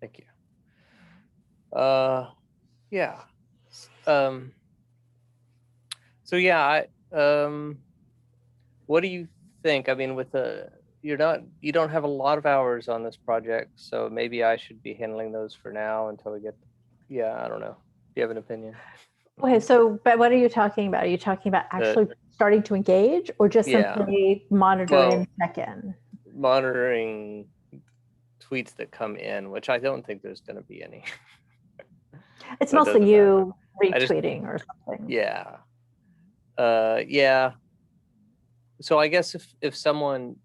Thank you. Yeah. Um, so yeah, what do you think? I mean, you don't have a lot of hours on this project, so maybe I should be handling those for now until we get, yeah, I don't know. Do you have an opinion? Okay, so, but what are you talking about? Are you talking about The, actually starting to engage or just yeah, simply monitor and well, check in? monitoring tweets that come in, which I don't think there's going to be any, It's so it mostly doesn't matter. you I just, retweeting or something. yeah, yeah. So I guess if someone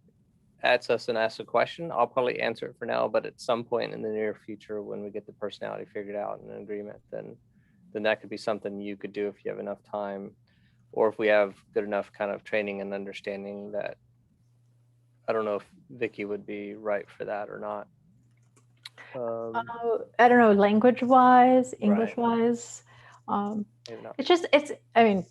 adds us and asks a question, I'll probably answer it for now. But at some point in the near future, when we get the personality figured out and an agreement, then that could be something you could do if you have enough time, or if we have good enough kind of training and understanding that. I don't know if Vicky would be right for that or not. I don't know, language wise, English Right. wise. Maybe not. I mean,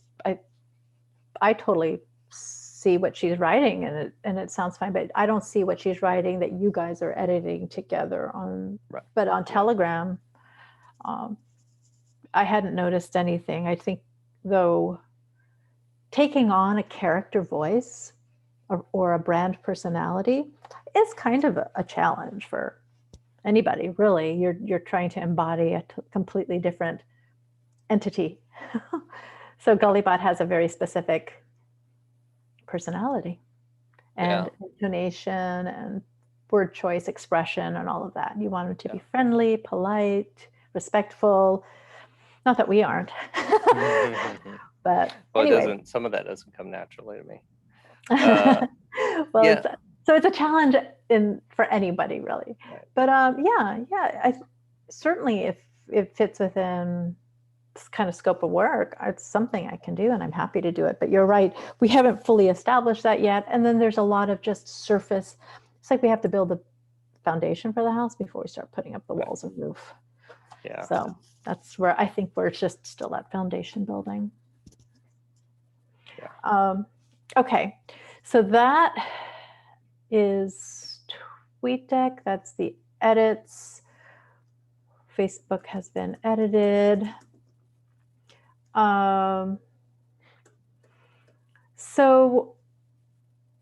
I totally see what she's writing and it sounds fine, but I don't see what she's writing that you guys are editing together on, Right. but on Yeah. Telegram, I hadn't noticed anything. I think though, taking on a character voice or a brand personality is kind of a challenge for anybody, really. You're trying to embody a completely different entity. So Gullibot has a very specific personality Yeah. and intonation and word choice, expression, and all of that. You want them to Yeah. be friendly, polite, respectful. Not that we aren't, but Well, it anyway. doesn't. Some of that doesn't come naturally to me. Well, Yeah. so it's a challenge for anybody, really. Right. But yeah, certainly if it fits within this kind of scope of work, it's something I can do, and I'm happy to do it. But you're right, we haven't fully established that yet, and then there's a lot of just surface. It's like we have to build the foundation for the house before we start putting up the Right. walls and roof. Yeah. So that's where I think we're just still at foundation building. Yeah. Okay, so that is TweetDeck. That's the edits. Facebook has been edited. So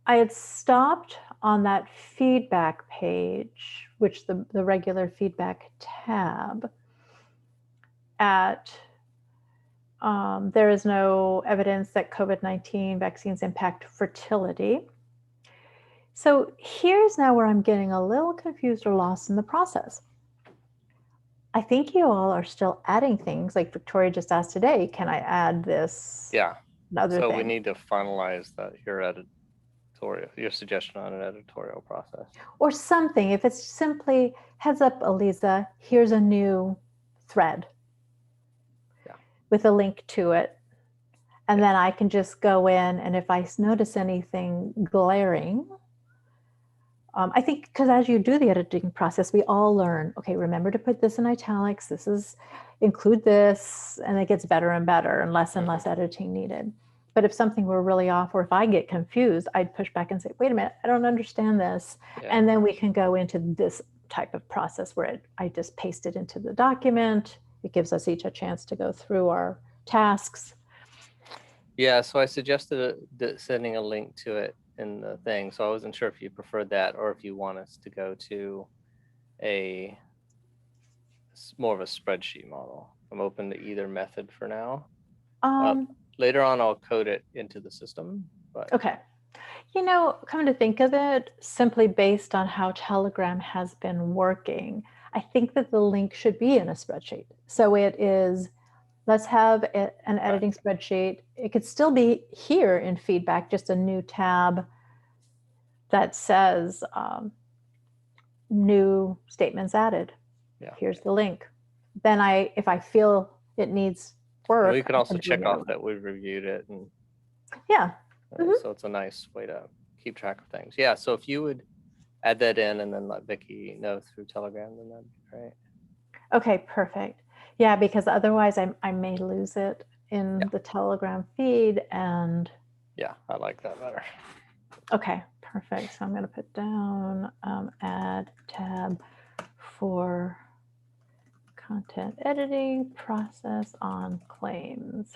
I had stopped on that feedback page, which the regular feedback tab at there is no evidence that COVID-19 vaccines impact fertility. So here's now where I'm getting a little confused or lost in the process. I think you all are still adding things, like Victoria just asked today, can I add this Yeah. other So thing? we need to finalize your suggestion on an editorial process. Or something, if it's simply, heads up, Eliza, here's a new thread. Yeah. With a link to it. And yeah. then I can just go in, and if I notice anything glaring, I think because as you do the editing process, we all learn, okay, remember to put this in italics, include this, and it gets better and better and less editing needed. But if something were really off, or if I get confused, I'd push back and say, wait a minute, I don't understand this. Yeah. And then we can go into this type of process where I just paste it into the document. It gives us each a chance to go through our tasks. Yeah, so I suggested sending a link to it in the thing. So I wasn't sure if you preferred that or if you want us to go to more of a spreadsheet model. I'm open to either method for now. Later on, I'll code it into the system. But okay. You know, come to think of it, simply based on how Telegram has been working, I think that the link should be in a spreadsheet. So it is, let's have an editing spreadsheet. It could still be here in feedback, just a new tab that says new statements added. Yeah. Here's the link. Then if I feel it needs work. Well, you can also check off that we've reviewed it. And yeah. So it's a nice way to keep track of things. Yeah, so if you would add that in and then let Vicky know through Telegram, then that'd be great. Okay, perfect. Yeah, because otherwise I may lose it in the Telegram feed. And yeah, I like that better. Okay, perfect. So I'm going to put down add tab for content editing process on claims.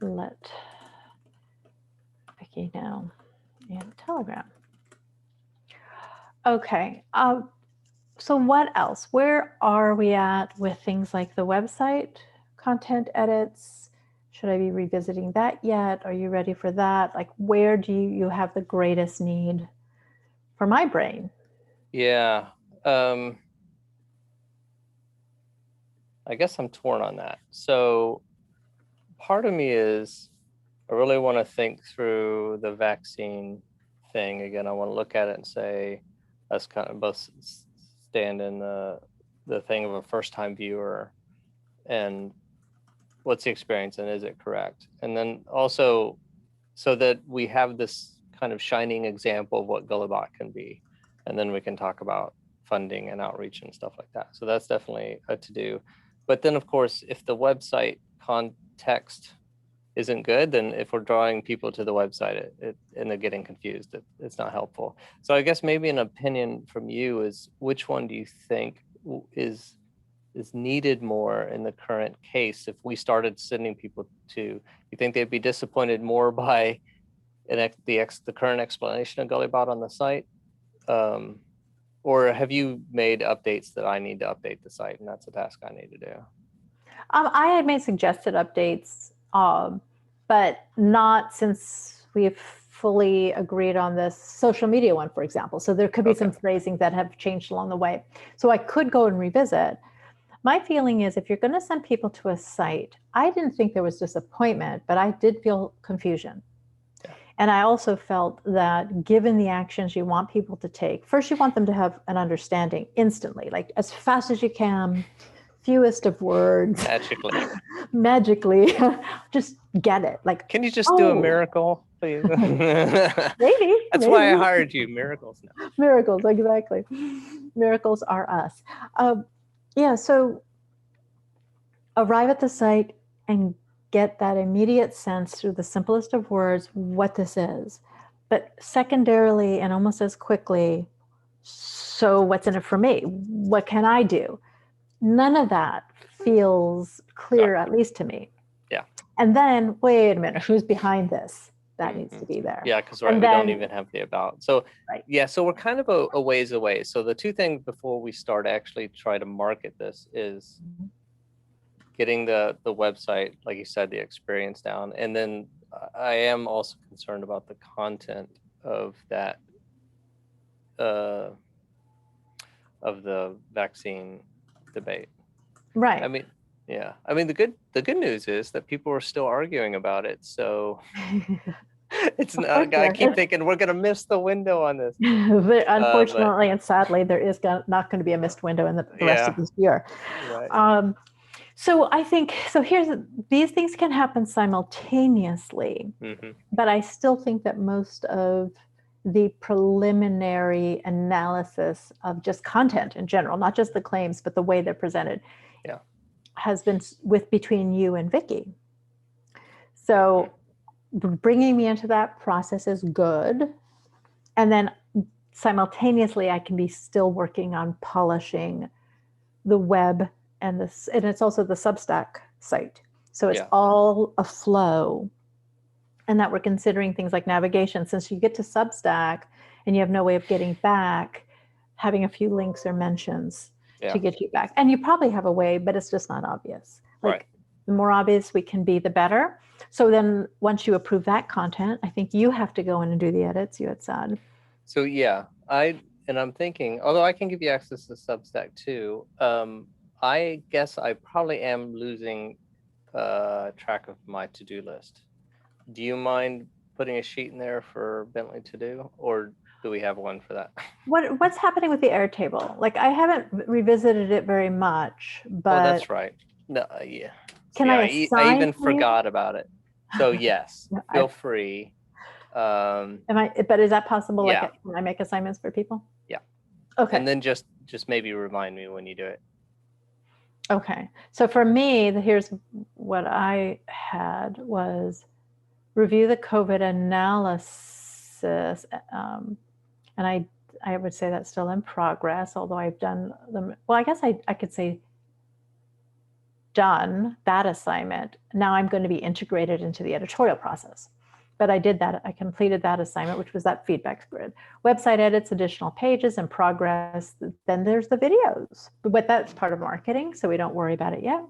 Let Vicky know in Telegram. Okay. So what else? Where are we at with things like the website, content edits? Should I be revisiting that yet? Are you ready for that? Like, where do you have the greatest need for my brain? Yeah. I guess I'm torn on that. So part of me is I really want to think through the vaccine thing again. I want to look at it and say, us kind of both stand in the thing of a first time viewer and what's the experience and is it correct? And then also so that we have this kind of shining example of what Gullibot can be. And then we can talk about funding and outreach and stuff like that. So that's definitely a to do. But then of course, if the website context isn't good, then if we're drawing people to the website and they're getting confused, it's not helpful. So I guess maybe an opinion from you is which one do you think is needed more in the current case? If we started sending people to, you think they'd be disappointed more by the current explanation of Gullibot on the site? Or have you made updates that I need to update the site and that's a task I need to do? I had made suggested updates, but not since we've fully agreed on this social media one, for example. So there could be some phrasing that have changed along the way. So I could go and revisit. My feeling is if you're going to send people to a site, I didn't think there was disappointment, but I did feel confusion. Yeah. And I also felt that given the actions you want people to take, first you want them to have an understanding instantly, like as fast as you can, fewest of words. Magically, just get it. Like, can you just do a miracle, please? Maybe. That's why I hired you. Miracles now. Miracles, exactly. Miracles are us. Yeah, so arrive at the site and get that immediate sense through the simplest of words what this is. But secondarily, and almost as quickly, so what's in it for me? What can I do? None of that feels clear, at least to me. Yeah. And then, wait a minute, who's behind this? That needs to be there. Yeah, because we don't even have the about. So yeah, so we're kind of a ways away. So the two things before we start actually try to market this is getting the website, like you said, the experience down. And then I am also concerned about the content of that of the vaccine debate. Right. I mean, yeah. I mean, the good news is that people are still arguing about it. So it's not. I keep thinking we're gonna miss the window on this. But unfortunately and sadly, there is not going to be a missed window in the rest of this year. Right. So I think these things can happen simultaneously, but I still think that most of the preliminary analysis of just content in general, not just the claims, but the way they're presented, has been between you and Vicky. So bringing me into that process is good. And then simultaneously, I can be still working on polishing the web and it's also the Substack site. So it's all a flow. And that we're considering things like navigation. Since you get to Substack and you have no way of getting back, having a few links or mentions to get you back. And you probably have a way, but it's just not obvious. Like the more obvious we can be, the better. So then once you approve that content, I think you have to go in and do the edits, you had said. So yeah, I'm thinking, although I can give you access to Substack too, I guess I probably am losing track of my to-do list. Do you mind putting a sheet in there for Bentley to do, or do we have one for that? What's happening with the Airtable? Like I haven't revisited it very much, but oh, that's right. No, yeah. Can I even forgot about it. So yes, feel free. But is that possible? Yeah. Like, can I make assignments for people? Yeah. Okay. And then just maybe remind me when you do it. Okay. So for me, here's what I had was review the COVID analysis. And I would say that's still in progress, although I've done them. Well, I guess I could say done that assignment. Now I'm going to be integrated into the editorial process. But I did that. I completed that assignment, which was that feedback grid. Website edits, additional pages, and progress. Then there's the videos. But that's part of marketing, so we don't worry about it yet.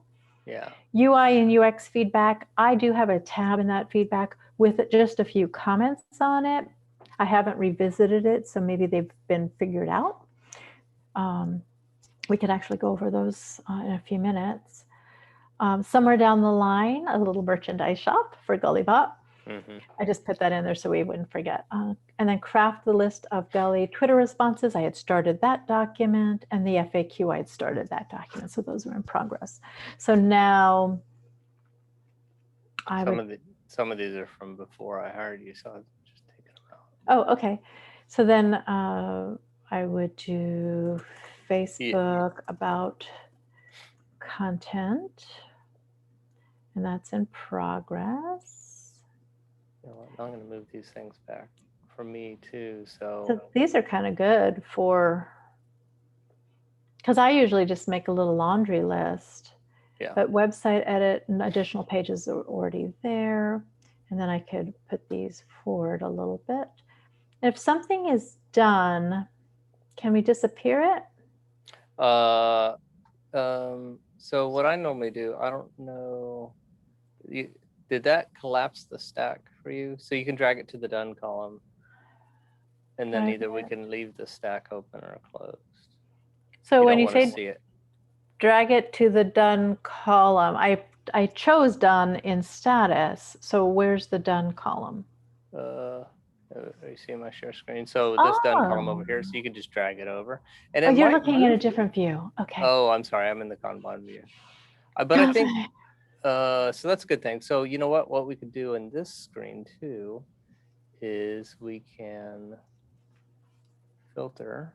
Yeah. UI and UX feedback. I do have a tab in that feedback with just a few comments on it. I haven't revisited it, so maybe they've been figured out. We could actually go over those in a few minutes. Somewhere down the line, a little merchandise shop for Gullibot. I just put that in there so we wouldn't forget. And then craft the list of Gulli Twitter responses. I had started that document, and the FAQ, I had started that document. So those are in progress. So now some of these are from before I hired you, so I'm just taking them out. Oh, okay. So then I would do Facebook about content, and that's in progress. You know what, I'm going to move these things back for me too. So these are kind of good for, because I usually just make a little laundry list. Yeah. But website edit and additional pages are already there. And then I could put these forward a little bit. If something is done, can we disappear it? So what I normally do, I don't know, did that collapse the stack for you? So you can drag it to the done column, and then either we can leave the stack open or closed. So when you say see it, drag it to the done column, I chose done in status. So where's the done column? Are you seeing my share screen? So this done column over here, so you can just drag it over. And you're looking at a different view. Okay. Oh, I'm sorry. I'm in the Kanban view. But I think, so that's a good thing. So you know what we could do in this screen too, is we can filter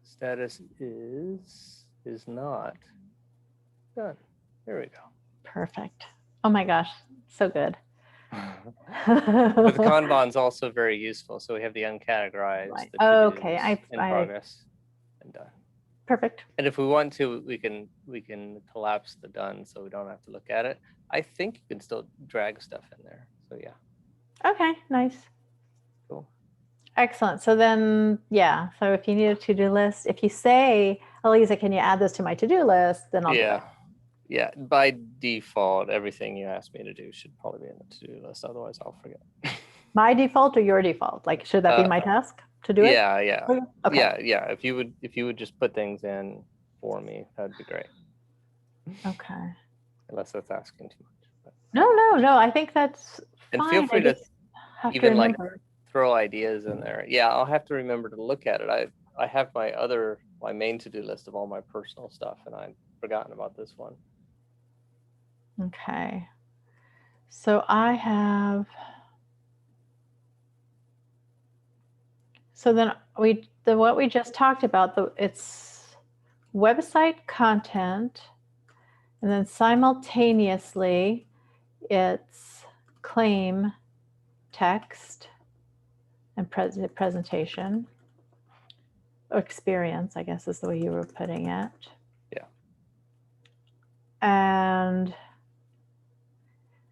status is not done. There we go. Perfect. Oh my gosh, so good. But the Kanban's also very useful. So we have the uncategorized, right. the Okay, in progress, and done. Perfect. And if we want to, we can collapse the done so we don't have to look at it. I think you can still drag stuff in there. So yeah. Okay, nice. Cool. Excellent. So then, yeah. So if you need a to-do list, if you say, Elisa, can you add this to my to-do list? Then I'll do it. Yeah, by default, everything you asked me to do should probably be in the to-do list. Otherwise, I'll forget. My default or your default? Like, should that be my task to do it? Yeah. Okay. Yeah. If you would just put things in for me, that'd be great. Okay. Unless that's asking too much. But. No. I think that's and fine. feel free to even like throw ideas in there. Yeah, I'll have to remember to look at it. I have my main to-do list of all my personal stuff, and I've forgotten about this one. Okay. So I have. So then what we just talked about, it's website content, and then simultaneously it's claim text and presentation or experience, I guess is the way you were putting it. Yeah. And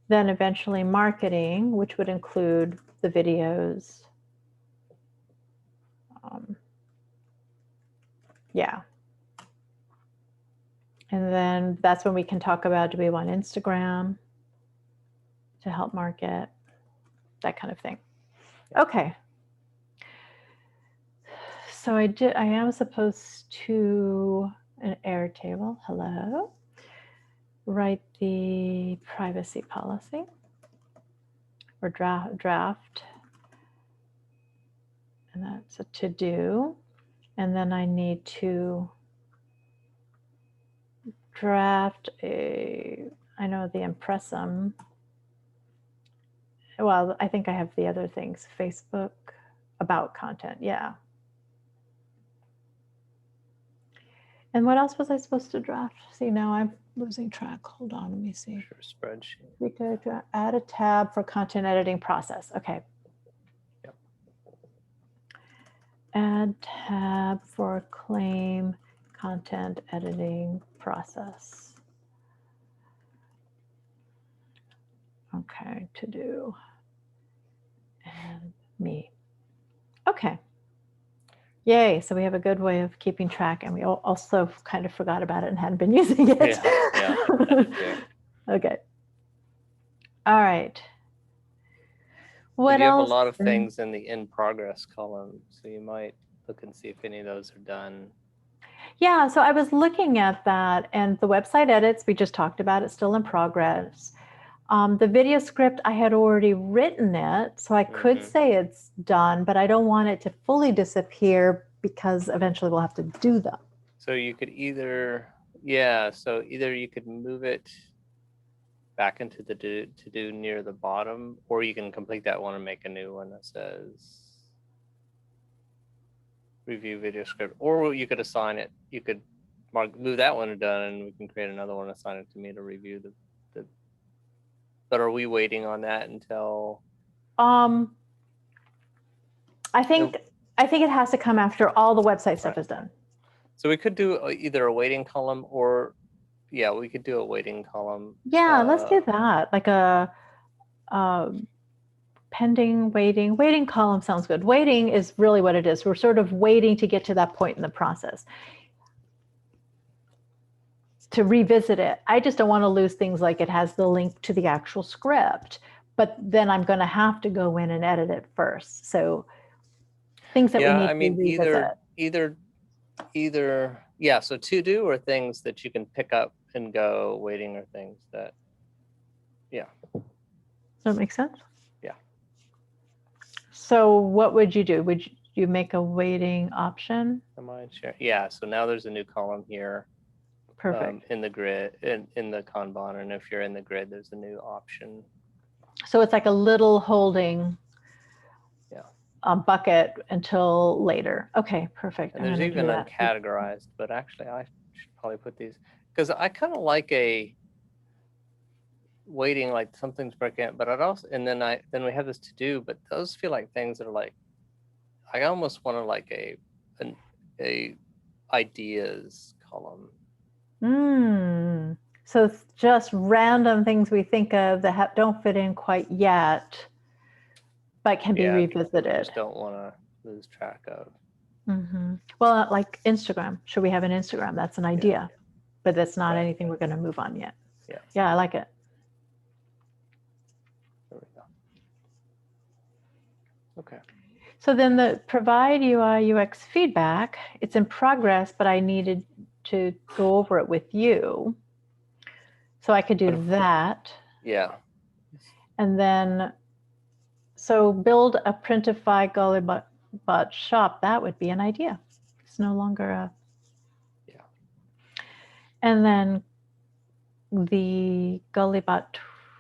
then eventually marketing, which would include the videos. Yeah. And then that's when we can talk about, do we want Instagram to help market, that kind of thing. Okay. So I am supposed to, an Airtable, hello, write the privacy policy or draft. And that's a to-do. And then I need to draft the impressum. Well, I think I have the other things, Facebook, about content, yeah. And what else was I supposed to draft? See, now I'm losing track. Hold on, let me see. Sure, spreadsheet. We could add a tab for content editing process. Okay. Yep. Add tab for claim content editing process. Okay, to do. And me. Okay. Yay. So we have a good way of keeping track, and we also kind of forgot about it and hadn't been using it. Yeah. I did too. Okay. All right. But What you have a else? lot of things in the in progress column, so you might look and see if any of those are done. Yeah, so I was looking at that, and the website edits, we just talked about it, still in progress. The video script, I had already written it, so I could say it's done, but I don't want it to fully disappear because eventually we'll have to do them. So you could either, so either you could move it back into the to do near the bottom, or you can complete that one and make a new one that says review video script, or you could assign it. You could move that one to done, and we can create another one, assign it to me to review the. But are we waiting on that until? I think it has to come after all the website stuff is done. So we could do either a waiting column or, we could do a waiting column. Yeah, let's do that. Like a pending, waiting column sounds good. Waiting is really what it is. We're sort of waiting to get to that point in the process to revisit it. I just don't want to lose things like it has the link to the actual script, but then I'm going to have to go in and edit it first. So things that we need to revisit. Either, so to do or things that you can pick up and go, waiting or things that, Does that make sense? Yeah. So what would you do? Would you make a waiting option? Am I sharing? Yeah, so now there's a new column here. Perfect. In the grid, in the Kanban, and if you're in the grid, there's a new option. So it's like a little holding bucket until later. Okay, perfect. And there's even uncategorized, but actually I should probably put these, because I kind of like a waiting, like something's breaking, but I'd also, and then we have this to do, but those feel like things that are like, I almost want to like a ideas column. So it's just random things we think of that don't fit in quite yet, but can be revisited. I just don't want to lose track of. Well, like Instagram. Should we have an Instagram? That's an idea, but that's not anything we're going to move on yet. Yeah, I like it. There we go. Okay. So then the provide UI UX feedback, it's in progress, but I needed to go over it with you. So I could do that. Yeah. And then, so build a Printify Gulli bot shop, that would be an idea. It's no longer a. And then the Gulli bot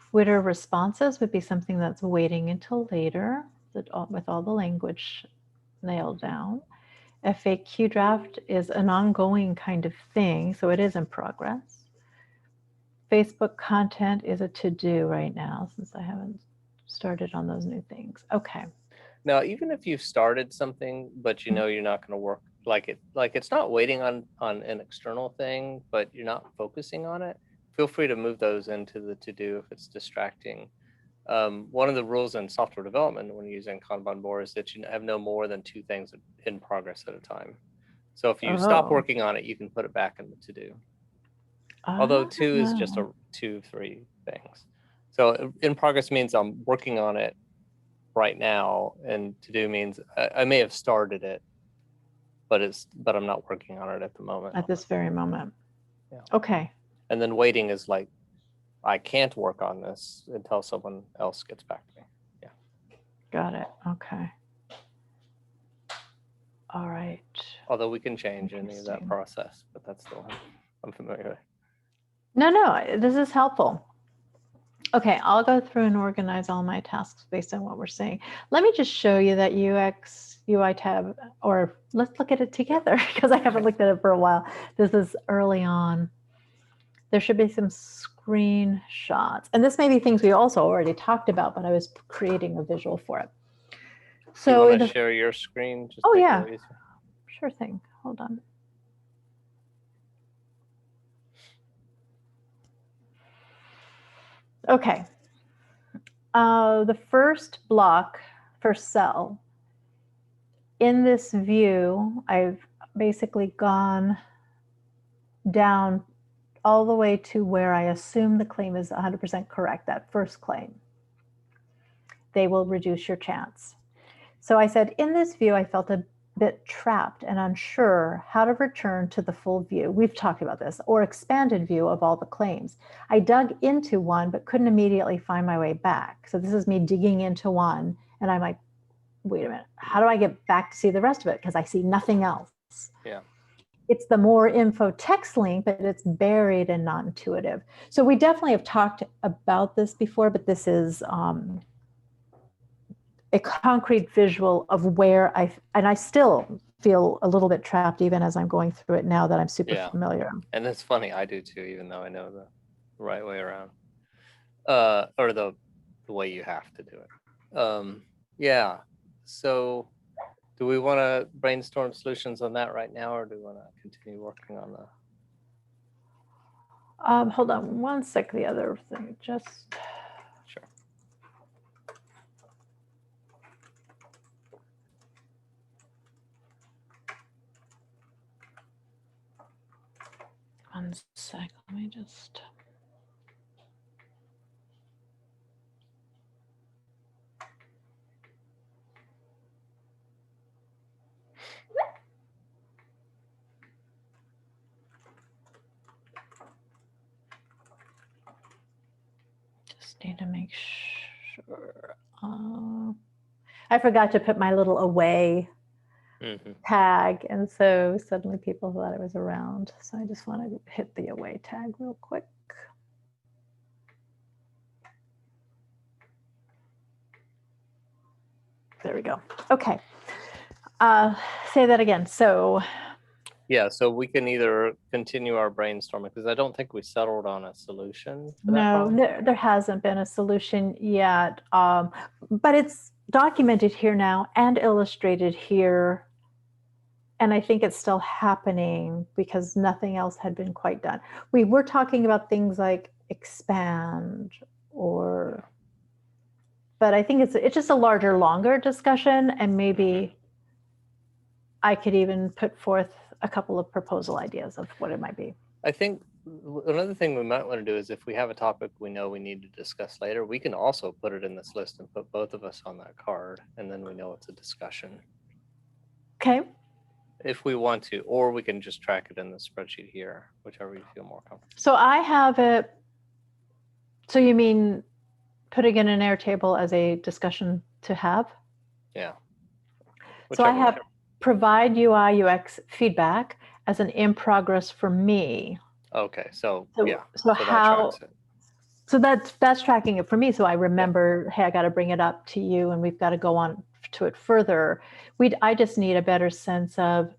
Twitter responses would be something that's waiting until later with all the language nailed down. FAQ draft is an ongoing kind of thing, so it is in progress. Facebook content is a to-do right now since I haven't started on those new things. Okay. Now, even if you've started something, but you know you're not going to work like it's not waiting on an external thing, but you're not focusing on it, feel free to move those into the to-do if it's distracting. One of the rules in software development when you're using Kanban board is that you have no more than 2 things in progress at a time. So if you stop working on it, you can put it back in the to-do. Although 2 is just 2, 3 things. So in progress means I'm working on it right now, and to do means I may have started it, but I'm not working on it at the moment. At this very moment. Yeah. Okay. And then waiting is like, I can't work on this until someone else gets back to me. Yeah. Got it. Okay. All right. Although we can change any of that process, but that's the one I'm familiar with. No, this is helpful. Okay, I'll go through and organize all my tasks based on what we're saying. Let me just show you that UX UI tab, or let's look at it together because I haven't looked at it for a while. This is early on. There should be some screenshots. And this may be things we also already talked about, but I was creating a visual for it. So you want to share your screen? Just yeah, sure thing. Hold on. Okay. The first block, first cell, in this view, I've basically gone down all the way to where I assume the claim is 100% correct, that first claim. They will reduce your chance. So I said, in this view, I felt a bit trapped and unsure how to return to the full view. We've talked about this, or expanded view of all the claims. I dug into one, but couldn't immediately find my way back. So this is me digging into one, and I'm like, wait a minute, how do I get back to see the rest of it? Because I see nothing else. Yeah. It's the more info text link, but it's buried and not intuitive. So we definitely have talked about this before, but this is a concrete visual of where I still feel a little bit trapped even as I'm going through it now that I'm super familiar. And it's funny, I do too, even though I know the right way around, or the way you have to do it. Yeah. So do we want to brainstorm solutions on that right now, or do we want to continue working on the? Hold on one sec. The other thing, just. Sure. 1 sec. Let me just. Just need to make sure. I forgot to put my little away tag, and so suddenly people thought I was around. So I just want to hit the away tag real quick. There we go. Okay. Say that again. So. Yeah, so we can either continue our brainstorming, because I don't think we settled on a solution for that No, problem. there hasn't been a solution yet, but it's documented here now and illustrated here. And I think it's still happening because nothing else had been quite done. We were talking about things like expand but I think it's just a larger, longer discussion, and maybe I could even put forth a couple of proposal ideas of what it might be. I think another thing we might want to do is, if we have a topic we know we need to discuss later, we can also put it in this list and put both of us on that card, and then we know it's a discussion. Okay. If we want to, or we can just track it in the spreadsheet here, whichever you feel more comfortable. So I have it. So you mean putting in an Airtable as a discussion to have? Yeah. So I have provide UI UX feedback as an in progress for me. Okay, so yeah. So how? So that's tracking it for me. So I remember, hey, I got to bring it up to you, and we've got to go on to it further. I just need a better sense of,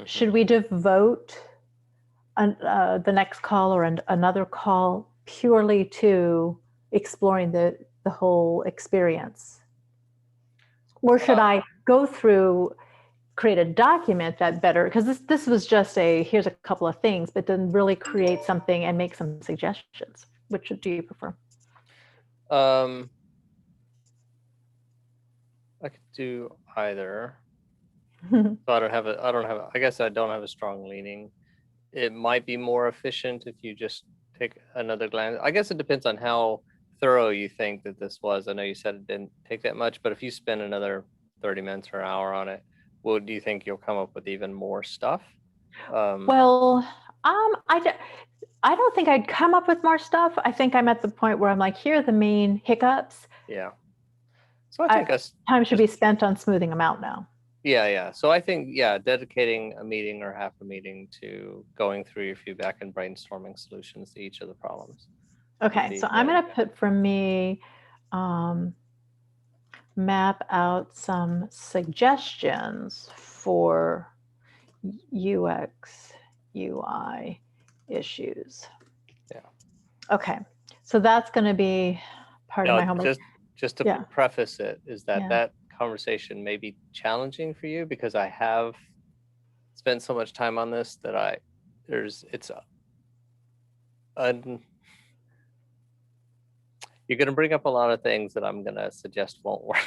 should we devote the next call or another call purely to exploring the whole experience? Or should I go through, create a document that better, because this was just here's a couple of things, but then really create something and make some suggestions. Which do you prefer? I could do either. So I guess I don't have a strong leaning. It might be more efficient if you just take another glance. I guess it depends on how thorough you think that this was. I know you said it didn't take that much, but if you spend another 30 minutes or an hour on it, do you think you'll come up with even more stuff? I don't think I'd come up with more stuff. I think I'm at the point where I'm like, here are the main hiccups. Yeah. So I think time should be spent on smoothing them out now. Yeah. So I think, dedicating a meeting or half a meeting to going through your feedback and brainstorming solutions to each of the problems. Okay, so I'm going to put for me, map out some suggestions for UX, UI issues. Yeah. Okay, so that's going to be part of my homework. Just to preface it, is that conversation may be challenging for you, because I have spent so much time on this that you're going to bring up a lot of things that I'm going to suggest won't work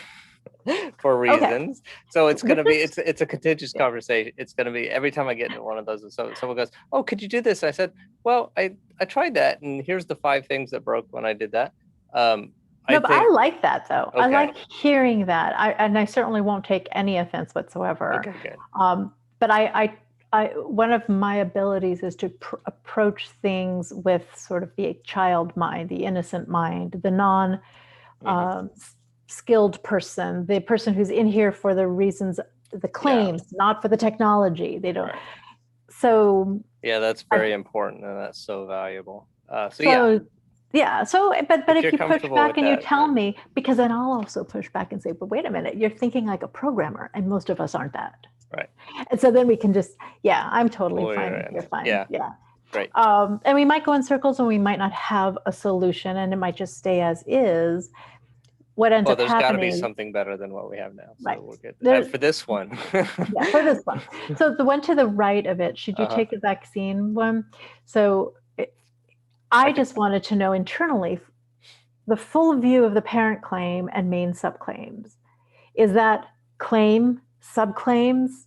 for Okay. reasons. So it's going to be, This it's a contentious yeah. conversation. It's going to be every time I get into one of those. So someone goes, "Oh, could you do this?" I said, "Well, I tried that, and here's the 5 things that broke when I did that." I No, but I think, like that though. I okay, like hearing that. And I certainly won't take any offense whatsoever. okay, good. But one of my abilities is to approach things with sort of the child mind, the innocent mind, the non skilled person, the person who's in here for the reasons, the claims, not for the technology. They don't. Right. So Yeah, that's very important, and that's so valuable. So yeah. So, but if if you're you push comfortable back with and you that, tell me, because then I'll also push back and say, but wait a minute, you're thinking like a programmer, and most of us aren't that. right? And so then we can just, yeah, I'm totally Pull your fine. end. You're fine. Yeah, Yeah. great. And we might go in circles and we might not have a solution and it might just stay as is. What ends Well, up there's got to be happening, something better than what we have now, right? so we're good. There, For this one. yeah, for this one. So the one to the right of it, should you Uh-huh. take the vaccine one? So I just wanted to know internally the full view of the parent claim and main subclaims. Is that claim, subclaims,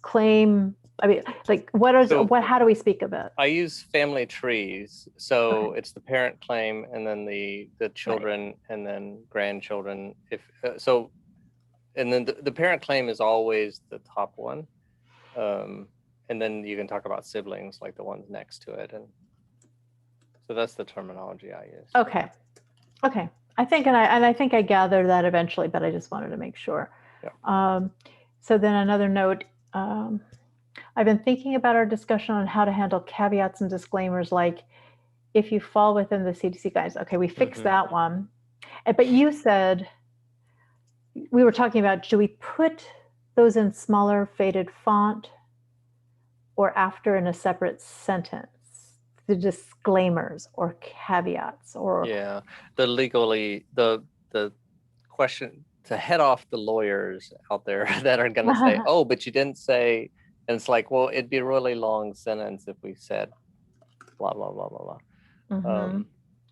claim? I mean, like how do we speak of it? I use family trees, so Okay. it's the parent claim and then the children Right. and then grandchildren. If so, and then the parent claim is always the top one, and then you can talk about siblings like the ones next to it, and so that's the terminology I use. Okay. Okay. I think I gathered that eventually, but I just wanted to make sure. Yeah. So then another note. I've been thinking about our discussion on how to handle caveats and disclaimers, like if you fall within the CDC guidelines. Okay, we fixed that one. But you said, we were talking about, do we put those in smaller faded font or after in a separate sentence? The disclaimers or caveats or Yeah, the question to head off the lawyers out there that are going to say, "Oh, but you didn't say," and it's like, well, it'd be a really long sentence if we said blah blah blah blah blah.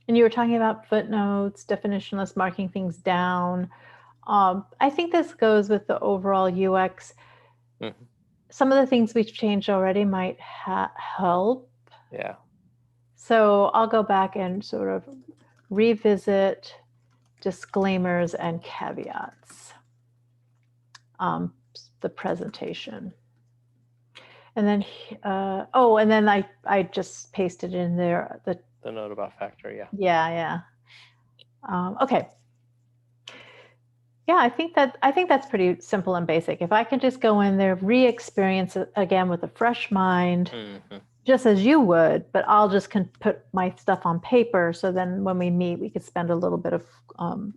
And you were talking about footnotes, definitionless, marking things down. I think this goes with the overall UX. Some of the things we've changed already might help. Yeah. So I'll go back and sort of revisit disclaimers and caveats, the presentation. And then, and then I just pasted in there the note about factor, yeah. Yeah. Okay. Yeah, I think that's pretty simple and basic. If I can just go in there, re-experience it again with a fresh mind, just as you would, but I'll just put my stuff on paper. So then when we meet, we could spend a little bit of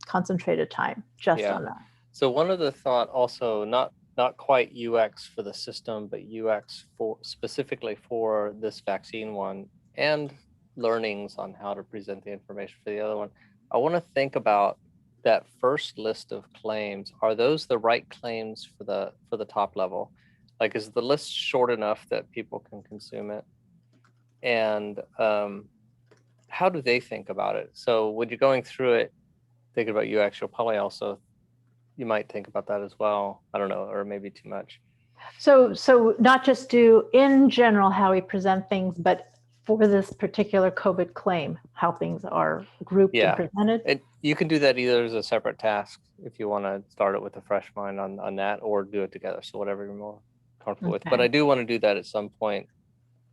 concentrated time just on that. So one of the thought also, not quite UX for the system, but UX for specifically for this vaccine one and learnings on how to present the information for the other one. I want to think about that first list of claims. Are those the right claims for the top level? Like, is the list short enough that people can consume it? And how do they think about it? So when you're going through it, thinking about UX, you'll probably also, you might think about that as well. I don't know, or maybe too much. So not just do in general how we present things, but for this particular COVID claim, how things are grouped and presented? You can do that either as a separate task if you want to start it with a fresh mind on that, or do it together. So whatever you're more comfortable with. But I do want to do that at some point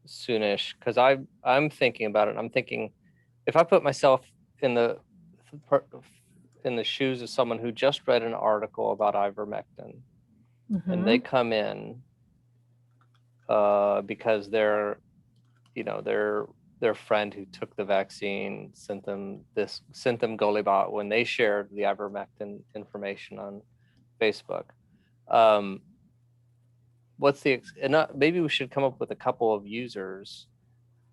soonish, because I'm thinking about it. I'm thinking, if I put myself in the shoes of someone who just read an article about ivermectin, and they come in because their friend who took the vaccine sent them Gulli when they shared the ivermectin information on Facebook. Maybe we should come up with a couple of users.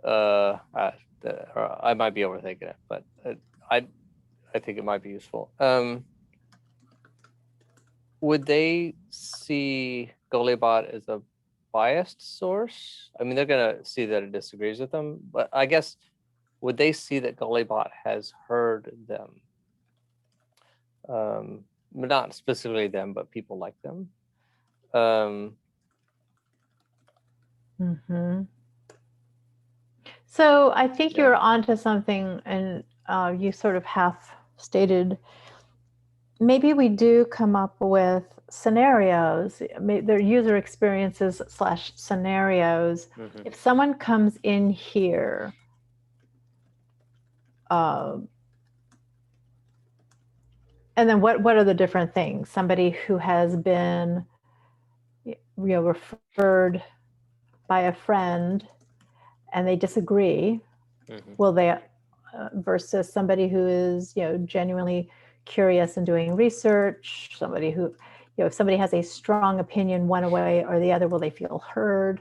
I might be overthinking it, but I think it might be useful. Would they see Gulli as a biased source? I mean, they're going to see that it disagrees with them, but I guess, would they see that Gulli has heard them? Not specifically them, but people like them. So I think Yeah. you're onto something, and you sort of half stated. Maybe we do come up with scenarios, their user experiences / scenarios. Mhm. If someone comes in here, and then what are the different things? Somebody who has been, referred by a friend, and they disagree. Will they, versus somebody who is, genuinely curious and doing research, somebody who, if somebody has a strong opinion one way or the other, will they feel heard?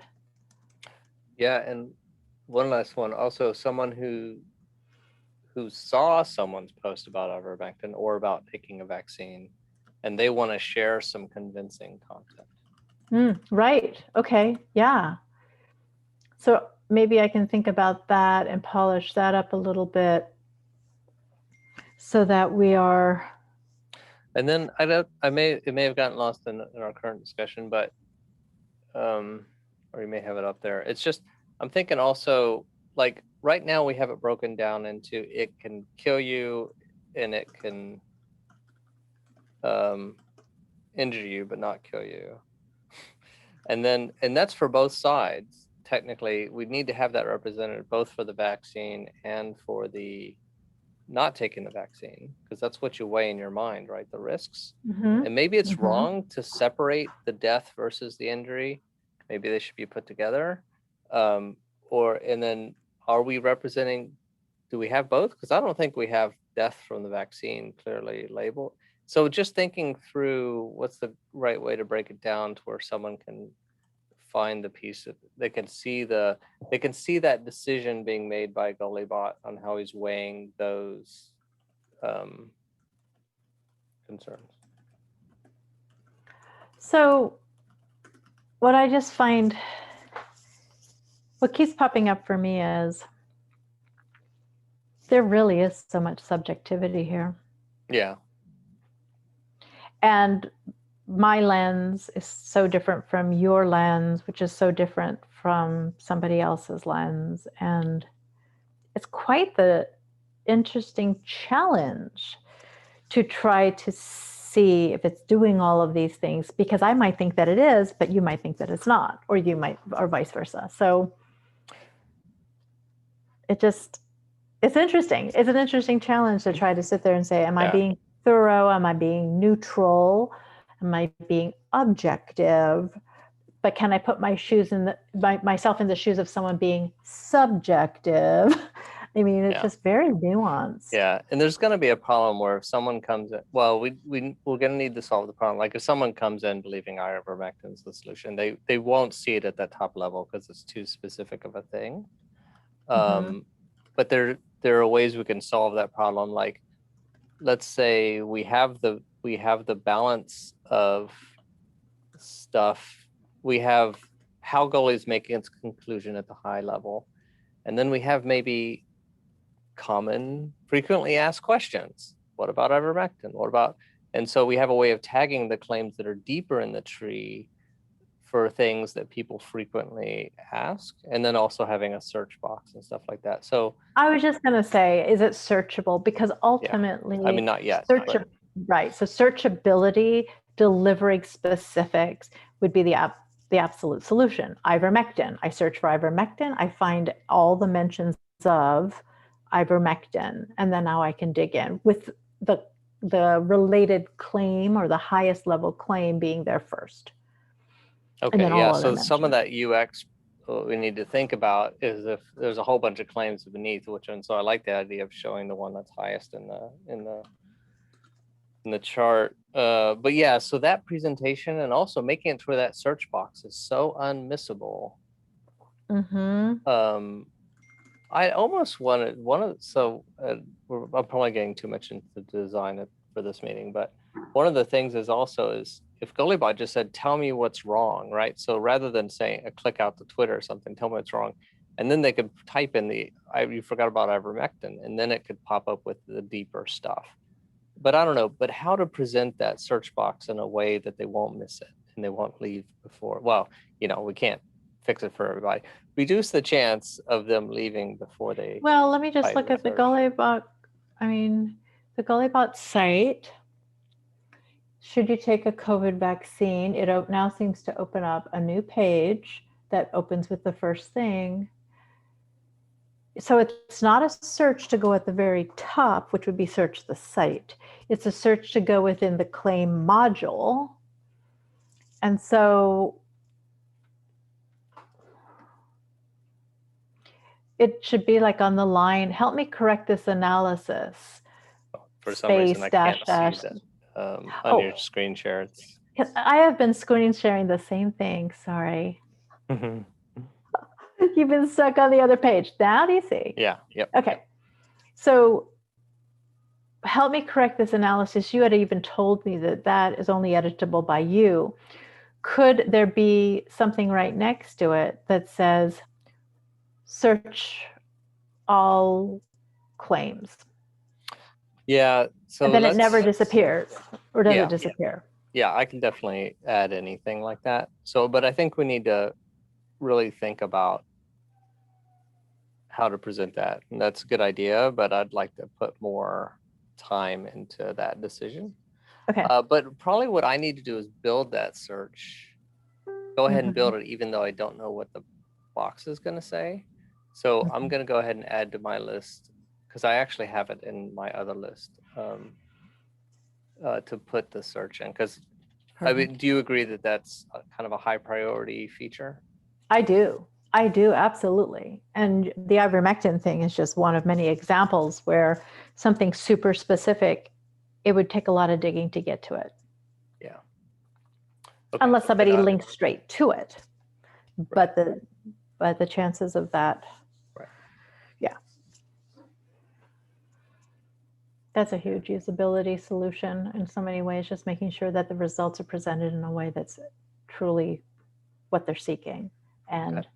Yeah, and one last one. Also, someone who saw someone's post about ivermectin or about taking a vaccine, and they want to share some convincing content. Right. Okay. Yeah. So maybe I can think about that and polish that up a little bit so that we are. And then it may have gotten lost in our current discussion, but or you may have it up there. It's just, I'm thinking also, like right now we have it broken down into it can kill you and it can injure you but not kill you. And that's for both sides. Technically, we need to have that represented both for the vaccine and for the not taking the vaccine, because that's what you weigh in your mind, right? The risks. And maybe it's wrong to separate the death versus the injury. Maybe they should be put together. And then are we representing, do we have both? Because I don't think we have death from the vaccine clearly labeled. So just thinking through what's the right way to break it down to where someone can find the piece that they can see that decision being made by Gullibot on how he's weighing those concerns. So what I just find, what keeps popping up for me is there really is so much subjectivity here. Yeah. And my lens is so different from your lens, which is so different from somebody else's lens. And it's quite the interesting challenge to try to see if it's doing all of these things, because I might think that it is, but you might think that it's not, or vice versa. So it's interesting. It's an interesting challenge to try to sit there and say, am I being thorough? Am I being neutral? Am I being objective? But can I put myself in the shoes of someone being subjective? I mean, it's just very nuanced. Yeah, and there's going to be a problem where if someone comes in, well, we're going to need to solve the problem. Like if someone comes in believing ivermectin is the solution, they won't see it at that top level because it's too specific of a thing. But there are ways we can solve that problem. Like, let's say we have the balance of stuff. We have how Gulli is making its conclusion at the high level, and then we have maybe common, frequently asked questions. What about ivermectin? What about? And so we have a way of tagging the claims that are deeper in the tree for things that people frequently ask, and then also having a search box and stuff like that. So I was just going to say, is it searchable? Because ultimately, I mean, not yet. Right. So searchability, delivering specifics would be the absolute solution. Ivermectin. I search for ivermectin. I find all the mentions of ivermectin, and then now I can dig in with the related claim or the highest level claim being there first. Okay, yeah. So some of that UX we need to think about is if there's a whole bunch of claims beneath, and so I like the idea of showing the one that's highest in the chart. But yeah, so that presentation and also making it to where that search box is so unmissable. I almost wanted I'm probably getting too much into the design for this meeting, but one of the things is if Gullibot just said, tell me what's wrong, right? So rather than saying a click out to Twitter or something, tell me what's wrong. And then they could type in you forgot about ivermectin, and then it could pop up with the deeper stuff. but I don't know, but how to present that search box in a way that they won't miss it and they won't leave before. Well, we can't fix it for everybody. Reduce the chance of them leaving before they. Well, let me just type look the at the search. Gullibot. The Gullibot site. Should you take a COVID vaccine? It now seems to open up a new page that opens with the first thing. So it's not a search to go at the very top, which would be search the site. It's a search to go within the claim module. And so it should be like on the line, help me correct this analysis. For some reason, I can't dash, see that on your screen share. I have been screen sharing the same thing. Sorry. You've been stuck on the other page. Now do you see? Yeah. Yep. Okay. Yep. So help me correct this analysis. You had even told me that that is only editable by you. Could there be something right next to it that says search all claims? Yeah. So and then it never disappears, or does it disappear? Yeah, I can definitely add anything like that. So, but I think we need to really think about how to present that. And that's a good idea, but I'd like to put more time into that decision. Okay. But probably what I need to do is build that search. Go ahead and build it, even though I don't know what the box is going to say. So I'm going to go ahead and add to my list, because I actually have it in my other list, to put the search in. Because I mean, do you agree that that's kind of a high priority feature? I do, absolutely. And the ivermectin thing is just one of many examples where something super specific, it would take a lot of digging to get to it. Yeah. Okay. Unless somebody links straight to it. Right. But the chances of that, right. Yeah. That's a huge usability solution in so many ways, just making sure that the results are presented in a way that's truly what they're seeking, and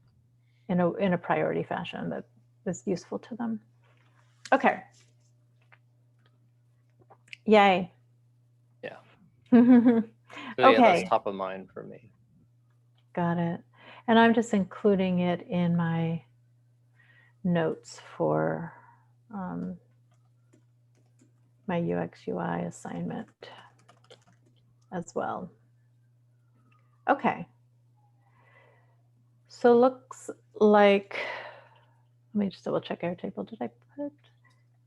in a priority fashion that is useful to them. Okay. Yay. Yeah. So yeah, that's top of mind for me. Got it. And I'm just including it in my notes for my UX UI assignment as well. Okay. So looks like, let me just double check Airtable. Did I put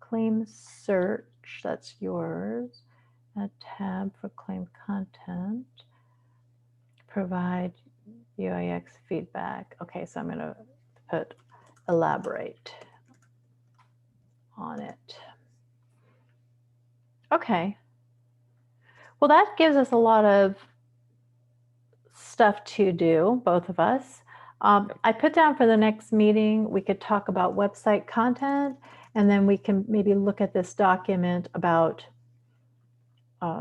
claim search? That's yours. A tab for claim content. Provide UIX feedback. Okay, so I'm going to put elaborate on it. Okay. Well, that gives us a lot of stuff to do, both of us. I put down for the next meeting, we could talk about website content, and then we can maybe look at this document about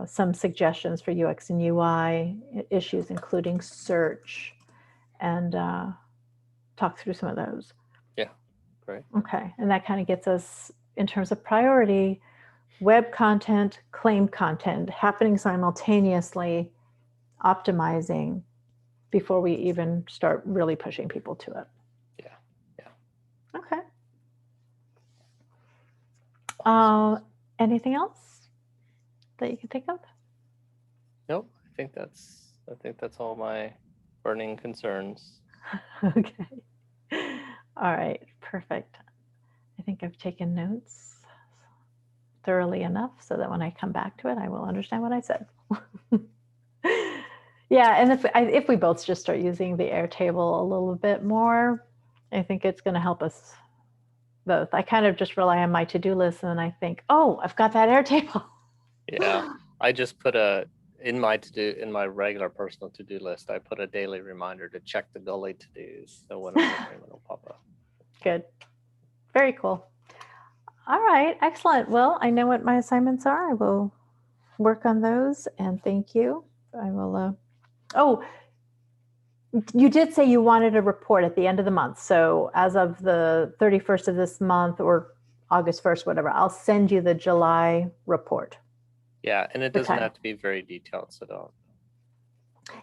some suggestions for UX and UI issues, including search, and talk through some of those. Yeah, great. Okay, and that kind of gets us, in terms of priority, web content, claim content, happening simultaneously, optimizing before we even start really pushing people to it. Yeah. Okay. Anything else that you can think of? Nope. I think that's all my burning concerns. Okay. All right. Perfect. I think I've taken notes thoroughly enough so that when I come back to it, I will understand what I said. Yeah, and if we both just start using the Airtable a little bit more, I think it's going to help us both. I kind of just rely on my to-do list, and then I think, oh, I've got that Airtable. Yeah, I just put in my regular personal to-do list, I put a daily reminder to check the Gulli to-dos, so when it'll pop up. Good. Very cool. All right, excellent. Well, I know what my assignments are. I will work on those, and thank you. I will. Oh, you did say you wanted a report at the end of the month. So as of the 31st of this month, or August 1st, whatever, I'll send you the July report. Yeah, and it for doesn't time. have to be very detailed, so don't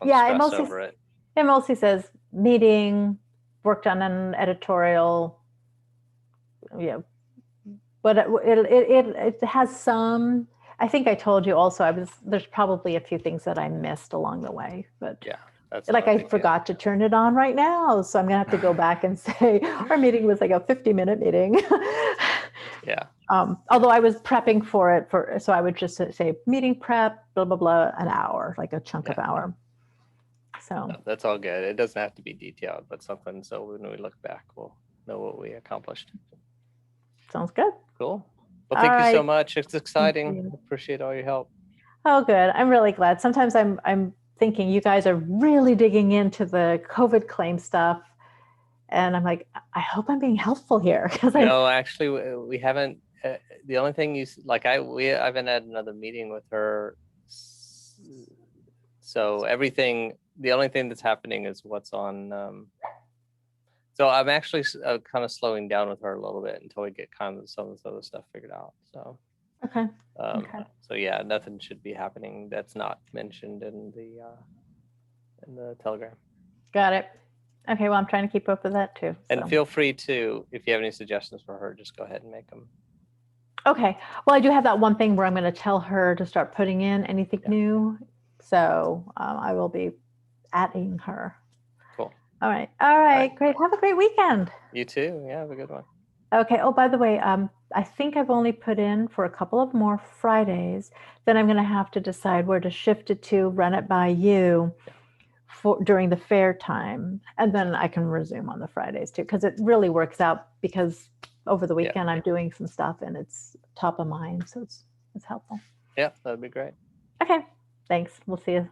Yeah, stress over it. it mostly says meeting, worked on an editorial, yeah, but it has some. I think I told you also. There's probably a few things that I missed along the way, but Yeah, that's like not a I big deal. forgot to turn it on right now, so I'm gonna have to go back and say our meeting was like a 50-minute meeting. Yeah. Although I was prepping for it so I would just say meeting prep, blah blah blah, an hour, like a chunk of hour. So No, that's all good. It doesn't have to be detailed, but something so when we look back, we'll know what we accomplished. sounds good. Cool. Well, All thank you so right. much. It's Thank exciting. you. Appreciate all your help. Oh, good. I'm really glad. Sometimes I'm thinking you guys are really digging into the COVID claim stuff, and I'm like, I hope I'm being helpful here because No, actually, we haven't. The only thing I haven't had another meeting with her. So everything, the only thing that's happening is what's on. So I'm actually kind of slowing down with her a little bit until we get kind of some of this other stuff figured out. So okay. so yeah, nothing should be happening that's not mentioned in the telegram. Got it. Okay, well, I'm trying to keep up with that too. And feel free to, if you have any suggestions for her, just go ahead and make them. Okay. Well, I do have that one thing where I'm going to tell her to start putting in anything new. So I will be adding her. Cool. All right. All right. Great. Have a great weekend. You too. Yeah, have a good one. Okay. Oh, by the way, I think I've only put in for a couple of more Fridays. Then I'm going to have to decide where to shift it to, run it by you during the fair time. And then I can resume on the Fridays too, because it really works out because over the weekend I'm doing some stuff and it's top of mind. So it's helpful. Yeah, that'd be great. Okay. Thanks. We'll see you